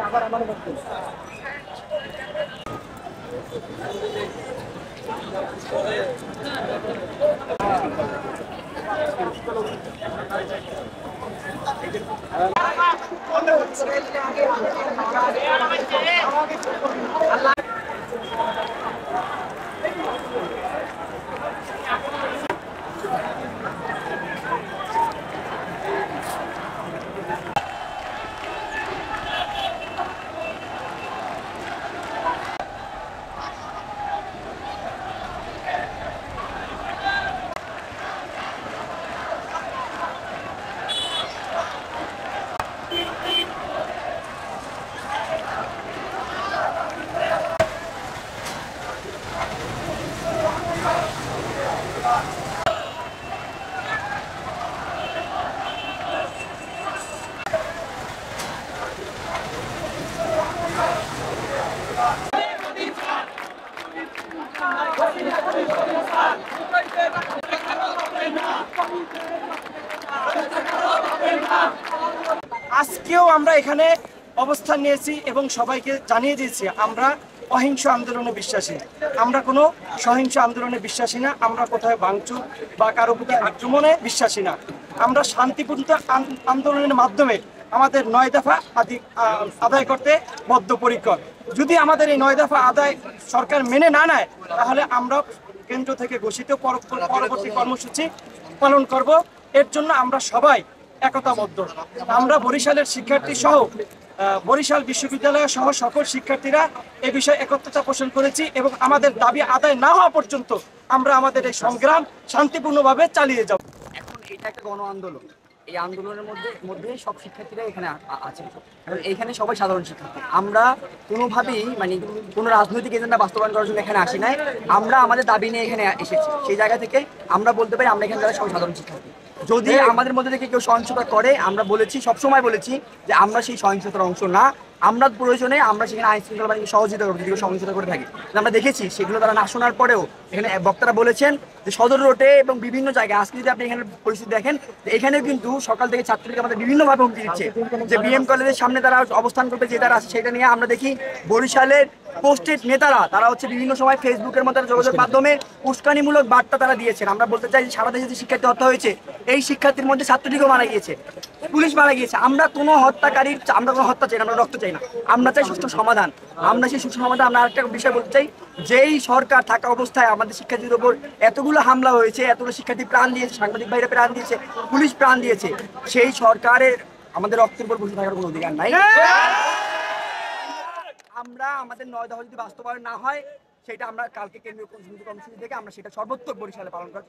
আবার আমার মধ্যে আজকেও আমরা এখানে অবস্থান নিয়েছি এবং সবাইকে জানিয়ে দিয়েছি আমরা অহিংস আন্দোলনে বিশ্বাসী। আমরা কোনো সহিংস আন্দোলনে বিশ্বাসী না, আমরা কোথায় ভাঙচুর বা কারো প্রতি আক্রমণে বিশ্বাসী না। আমরা শান্তিপূর্ণ আন্দোলনের মাধ্যমে আমাদের 9 দফা আদায় করতে বদ্ধপরিকর। যদি আমাদের এই 9 দফা আদায় সরকার মেনে না নেয়, তাহলে আমরা কেন্দ্র থেকে ঘোষিত পরবর্তী কর্মসূচি পালন করব। এর জন্য আমরা সবাই একতাবদ্ধ। আমরা বরিশালের শিক্ষার্থী সহ বরিশাল বিশ্ববিদ্যালয় সহ সকল শিক্ষার্থীরা এ বিষয়ে একত্রতা পোষণ করেছি এবং আমাদের দাবি আদায় না হওয়া পর্যন্ত আমরা আমাদের এই সংগ্রাম শান্তিপূর্ণভাবে চালিয়ে যাব। এখন এটা একটা গণ আন্দোলন, এই আন্দোলনের মধ্যে সব শিক্ষার্থীরা এখানে আছে, কারণ এইখানে সবাই সাধারণ শিক্ষার্থী। আমরা কোনোভাবেই মানে কোনো রাজনৈতিক এজেন্ডা বাস্তবায়ন করার জন্য এখানে আসি নাই। আমরা আমাদের দাবি নিয়ে এখানে এসেছি। সেই জায়গা থেকে আমরা বলতে পারি আমরা এখানে যারা সবাই সাধারণ শিক্ষার্থী। যদি আমাদের মধ্যে থেকে কেউ সহিংসতা করে, আমরা বলেছি, সবসময় বলেছি যে আমরা সেই সহিংসতার অংশ না। আমরা প্রয়োজনে আমরা সেখানে আইন শৃঙ্খলা বাহিনীকে সহযোগিতা করবো যদি সহিংসতা করে থাকি। আমরা দেখেছি সেগুলো তারা না শোনার পরেও এখানে বক্তারা বলেছেন যে সদর রোডে এবং বিভিন্ন জায়গায় আজকে যদি আপনি এখানে পরিস্থিতি দেখেন, এখানেও কিন্তু সকাল থেকে ছাত্রলীগ আমাদের বিভিন্নভাবে হুমকি দিচ্ছে যে বিএম কলেজের সামনে তারা অবস্থান করবে, যে তারা সেটা নিয়ে আমরা দেখি বরিশালের পোস্টেড নেতারা তারা হচ্ছে বিভিন্ন সময় ফেসবুকের মতো যোগাযোগ মাধ্যমে উস্কানিমূলক বার্তা তারা দিয়েছেন। আমরা বলতে চাই যে সারা দেশে যে শিক্ষার্থী হত্যা হয়েছে, এই শিক্ষার্থীর মধ্যে ছাত্রলীগও মারা গিয়েছে, পুলিশ মারা গিয়েছে। আমরা কোনো হত্যাকারীর, আমরা কোনো হত্যা চাই না, আমরা রক্ত চাই না, আমরা চাই সুষ্ঠু সমাধান। আমরা সেই সুষ্ঠু সমাধান, আমরা আরেকটা বিষয় বলতে চাই, যেই সরকার থাকা অবস্থায় আমাদের শিক্ষার্থীদের উপর এতগুলো হামলা হয়েছে, এতগুলো শিক্ষার্থী প্রাণ দিয়েছে, সাংবাদিক ভাইরা প্রাণ দিয়েছে, পুলিশ প্রাণ দিয়েছে, সেই সরকারের আমাদের রক্তের উপর বসে থাকার কোনো অধিকার নাই। আমরা আমাদের 9 দফা যদি বাস্তবায়ন না হয়, সেটা আমরা কালকে কেন্দ্রীয় কমিটি থেকে আমরা সেটা সর্বোত্তক বরিশালে পালন করব।